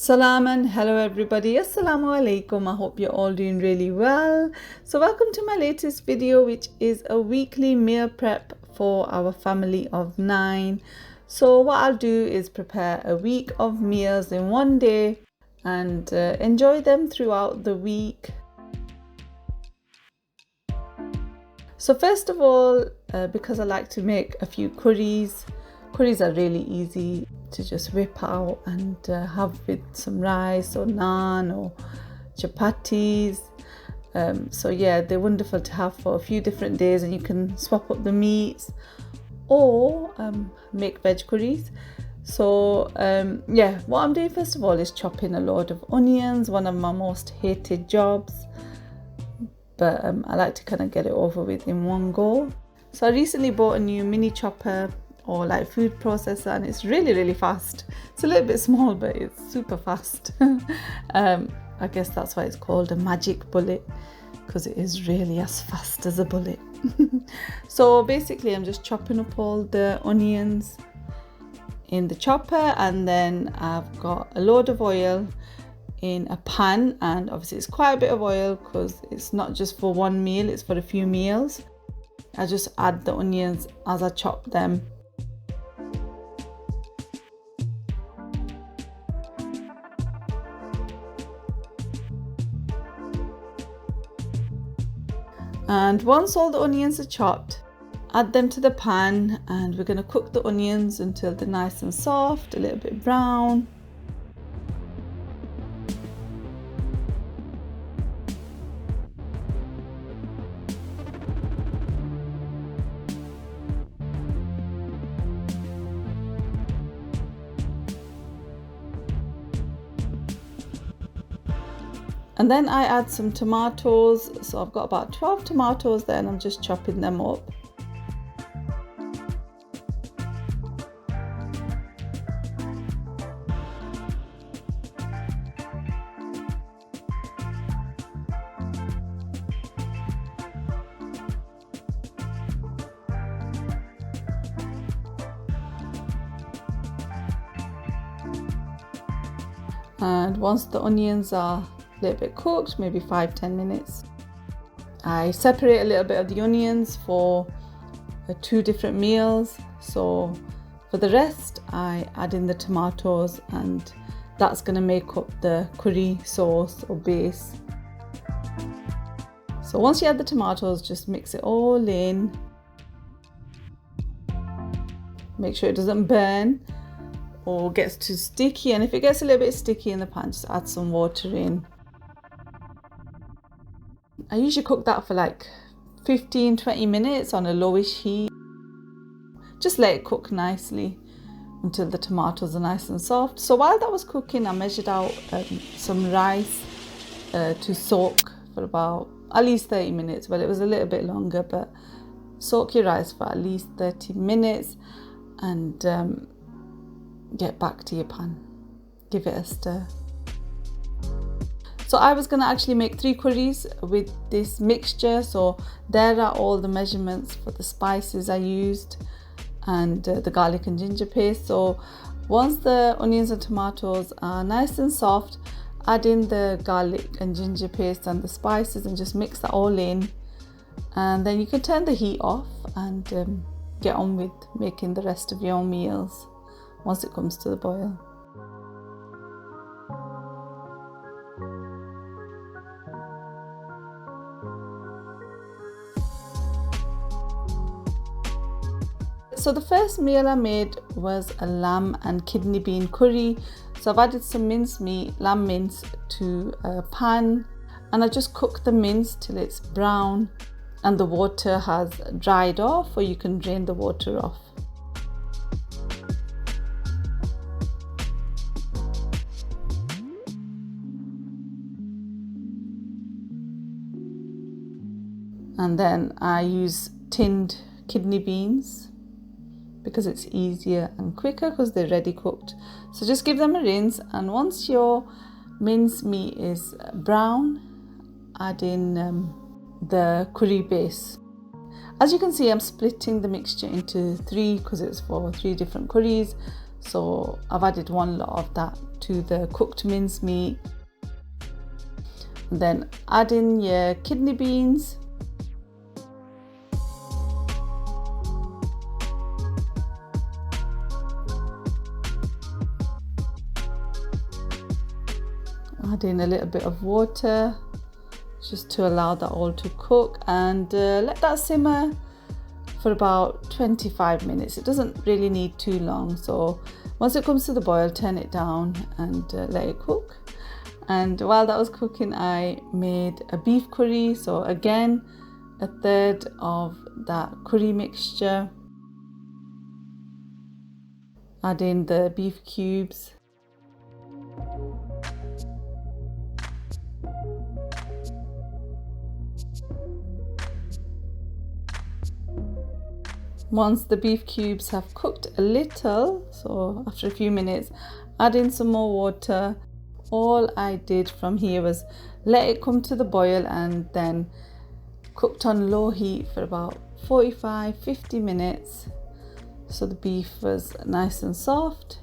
Salam and hello everybody. Assalamu alaikum. I hope you're all doing really well. So welcome to my latest video, which is a weekly meal prep for our family of 9. So what I'll do is prepare a week of meals in one day and enjoy them throughout the week. So first of all, because I like to make a few curries are really easy to just whip out and have with some rice or naan or chapatis. So yeah, they're wonderful to have for a few different days, and you can swap up the meats or make veg curries. So yeah, what I'm doing first of all is chopping a load of onions, one of my most hated jobs, but I like to kind of get it over with in one go. So I recently bought a new mini chopper or like food processor, and it's really fast. It's a little bit small, but it's super fast. I guess that's why it's called a magic bullet, because it is really as fast as a bullet. So basically I'm just chopping up all the onions in the chopper, and then I've got a load of oil in a pan, and obviously it's quite a bit of oil because it's not just for one meal, it's for a few meals. I just add the onions as I chop them. And once all the onions are chopped, add them to the pan, and we're going to cook the onions until they're nice and soft, a little bit brown. And then I add some tomatoes. So I've got about 12 tomatoes there, and I'm just chopping them up. And once the onions are a little bit cooked, maybe 5-10 minutes, I separate a little bit of the onions for 2 different meals. So for the rest I add in the tomatoes, and that's going to make up the curry sauce or base. So once you add the tomatoes, just mix it all in. Make sure it doesn't burn or gets too sticky, and if it gets a little bit sticky in the pan, just add some water in. I usually cook that for like 15-20 minutes on a lowish heat. Just let it cook nicely until the tomatoes are nice and soft. So while that was cooking, I measured out some rice to soak for about at least 30 minutes. Well, it was a little bit longer, but soak your rice for at least 30 minutes and get back to your pan. Give it a stir. So I was going to actually make 3 curries with this mixture. So there are all the measurements for the spices I used and the garlic and ginger paste. So once the onions and tomatoes are nice and soft, add in the garlic and ginger paste and the spices and just mix that all in. And then you can turn the heat off and get on with making the rest of your meals once it comes to the boil. So the first meal I made was a lamb and kidney bean curry. So I've added some minced meat, lamb mince, to a pan, and I just cooked the mince till it's brown and the water has dried off, or you can drain the water off. And then I use tinned kidney beans because it's easier and quicker because they're ready cooked. So just give them a rinse, and once your minced meat is brown, add in the curry base. As you can see, I'm splitting the mixture into 3 because it's for 3 different curries. So I've added one lot of that to the cooked mincemeat. And then add in your kidney beans. Add in a little bit of water just to allow that all to cook, and let that simmer for about 25 minutes. It doesn't really need too long, so once it comes to the boil, turn it down and let it cook. And while that was cooking, I made a beef curry. So again, a third of that curry mixture. Add in the beef cubes. Once the beef cubes have cooked a little, so after a few minutes, add in some more water. All I did from here was let it come to the boil and then cooked on low heat for about 45-50 minutes. So the beef was nice and soft.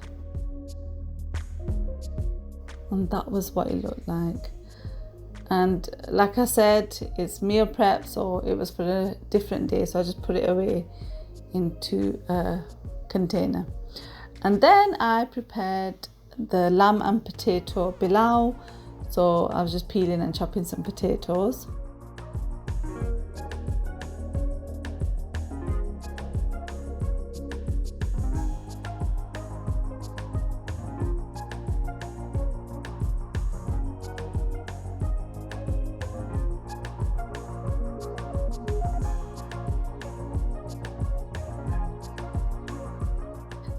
And that was what it looked like. And like I said, it's meal prep, so it was for a different day, so I just put it away into a container. And then I prepared the lamb and potato pilau. So I was just peeling and chopping some potatoes.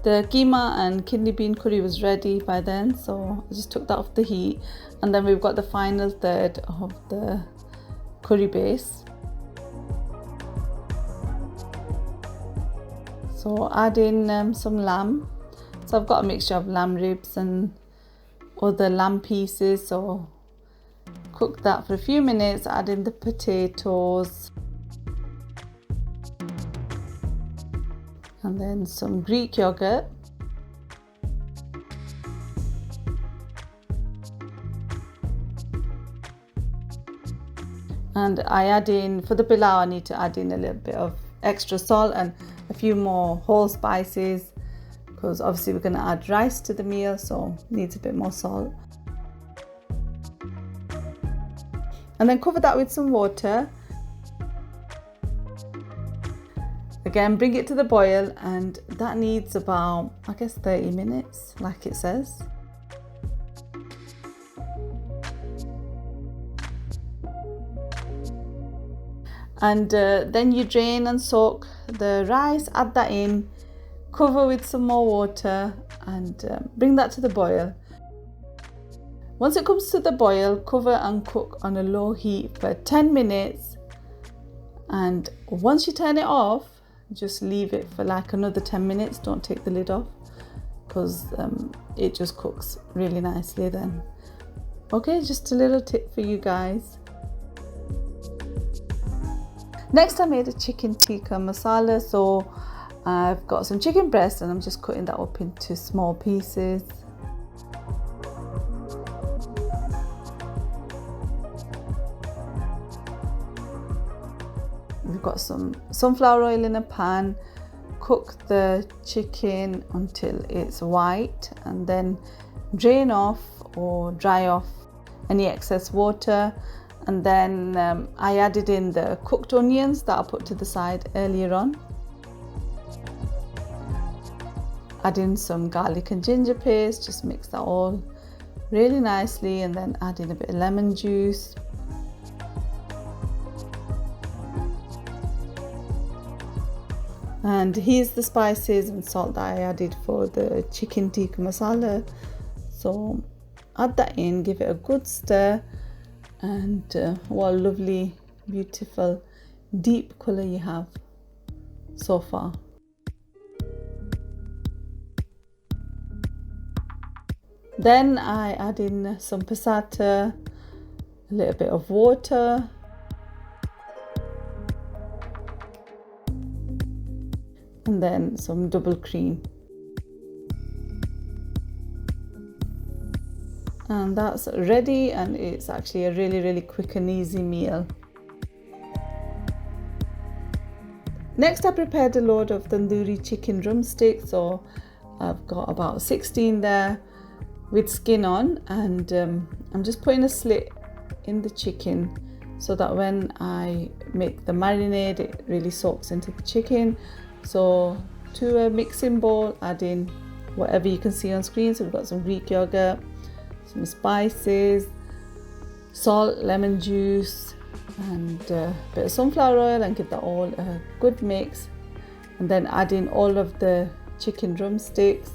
The keema and kidney bean curry was ready by then, so I just took that off the heat. And then we've got the final third of the curry base. So add in some lamb. So I've got a mixture of lamb ribs and other lamb pieces. So cook that for a few minutes, add in the potatoes. And then some Greek yogurt. And I add in, for the pilau, I need to add in a little bit of extra salt and a few more whole spices, because obviously we're going to add rice to the meal, so it needs a bit more salt. And then cover that with some water. Again, bring it to the boil, and that needs about, I guess, 30 minutes, like it says. And then you drain and soak the rice, add that in, cover with some more water, and bring that to the boil. Once it comes to the boil, cover and cook on a low heat for 10 minutes. And once you turn it off, just leave it for like another 10 minutes. Don't take the lid off, because it just cooks really nicely then. Okay, just a little tip for you guys. Next, I made a chicken tikka masala. So I've got some chicken breast and I'm just cutting that up into small pieces. We've got some sunflower oil in a pan. Cook the chicken until it's white, and then drain off or dry off any excess water. And then I added in the cooked onions that I put to the side earlier on. Add in some garlic and ginger paste, just mix that all really nicely, and then add in a bit of lemon juice. And here's the spices and salt that I added for the chicken tikka masala. So add that in, give it a good stir, and what a lovely, beautiful, deep colour you have so far. Then I add in some passata, a little bit of water, and then some double cream. And that's ready, and it's actually a really quick and easy meal. Next, I prepared a load of tandoori chicken drumsticks, so I've got about 16 there with skin on, and I'm just putting a slit in the chicken so that when I make the marinade it really soaks into the chicken. So to a mixing bowl, add in whatever you can see on screen. So we've got some Greek yogurt, some spices, salt, lemon juice, and a bit of sunflower oil, and give that all a good mix, and then add in all of the chicken drumsticks.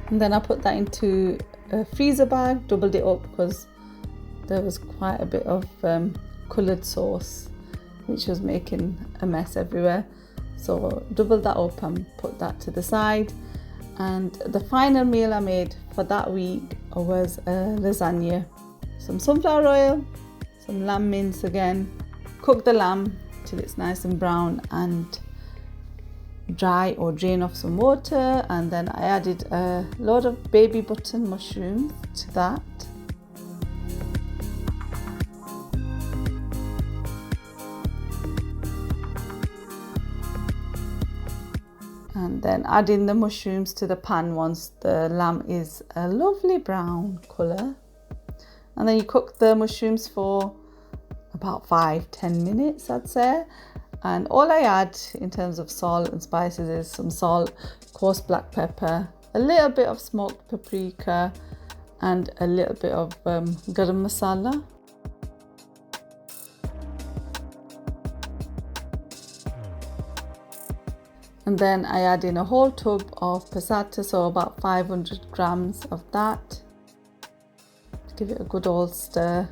And then I put that into a freezer bag, doubled it up because there was quite a bit of coloured sauce which was making a mess everywhere. So doubled that up and put that to the side. And the final meal I made for that week was a lasagna. Some sunflower oil, some lamb mince again. Cook the lamb till it's nice and brown and dry, or drain off some water, and then I added a load of baby button mushrooms to that. And then add in the mushrooms to the pan once the lamb is a lovely brown colour. And then you cook the mushrooms for about 5-10 minutes, I'd say. And all I add in terms of salt and spices is some salt, coarse black pepper, a little bit of smoked paprika, and a little bit of garam masala. And then I add in a whole tub of passata, so about 500 grams of that. Give it a good old stir.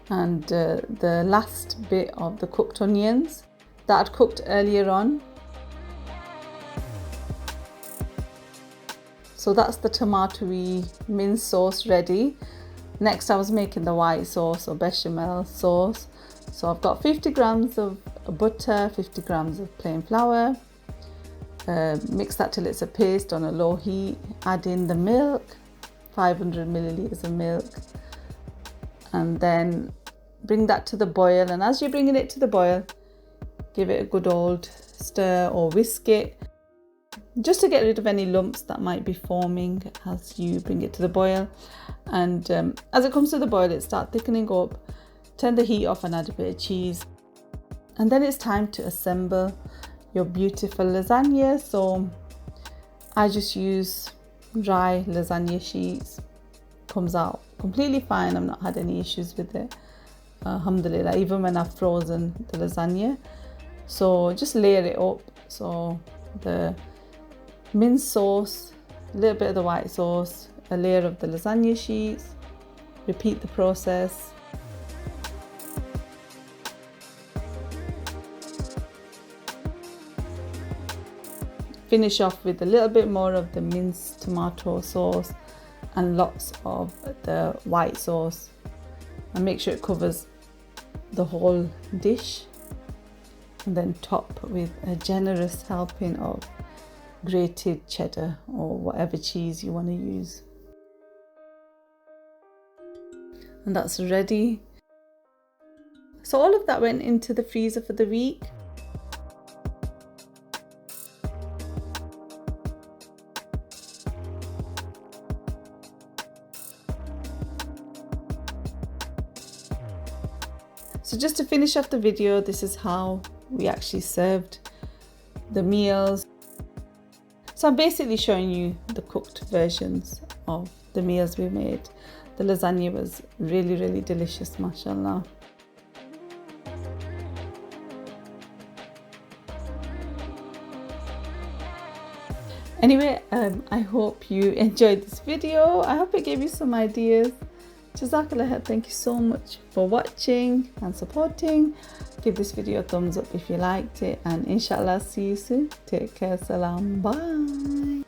And the last bit of the cooked onions that I'd cooked earlier on. So that's the tomatoey mince sauce ready. Next I was making the white sauce, or bechamel sauce. So I've got 50 grams of butter, 50 grams of plain flour. Mix that till it's a paste on a low heat. Add in the milk, 500 milliliters of milk. And then bring that to the boil. And as you're bringing it to the boil, give it a good old stir or whisk it, just to get rid of any lumps that might be forming as you bring it to the boil. And as it comes to the boil, it starts thickening up. Turn the heat off and add a bit of cheese. And then it's time to assemble your beautiful lasagna. So I just use dry lasagna sheets. Comes out completely fine. I've not had any issues with it, alhamdulillah, even when I've frozen the lasagna. So just layer it up. So the mince sauce, a little bit of the white sauce, a layer of the lasagna sheets. Repeat the process. Finish off with a little bit more of the minced tomato sauce and lots of the white sauce, and make sure it covers the whole dish. And then top with a generous helping of grated cheddar or whatever cheese you want to use. And that's ready. So all of that went into the freezer for the week. So just to finish off the video, this is how we actually served the meals. So I'm basically showing you the cooked versions of the meals we made. The lasagna was really delicious, mashallah. Anyway, I hope you enjoyed this video. I hope it gave you some ideas. Jazakallah, thank you so much for watching and supporting. Give this video a thumbs up if you liked it, and inshallah see you soon. Take care, salam, bye.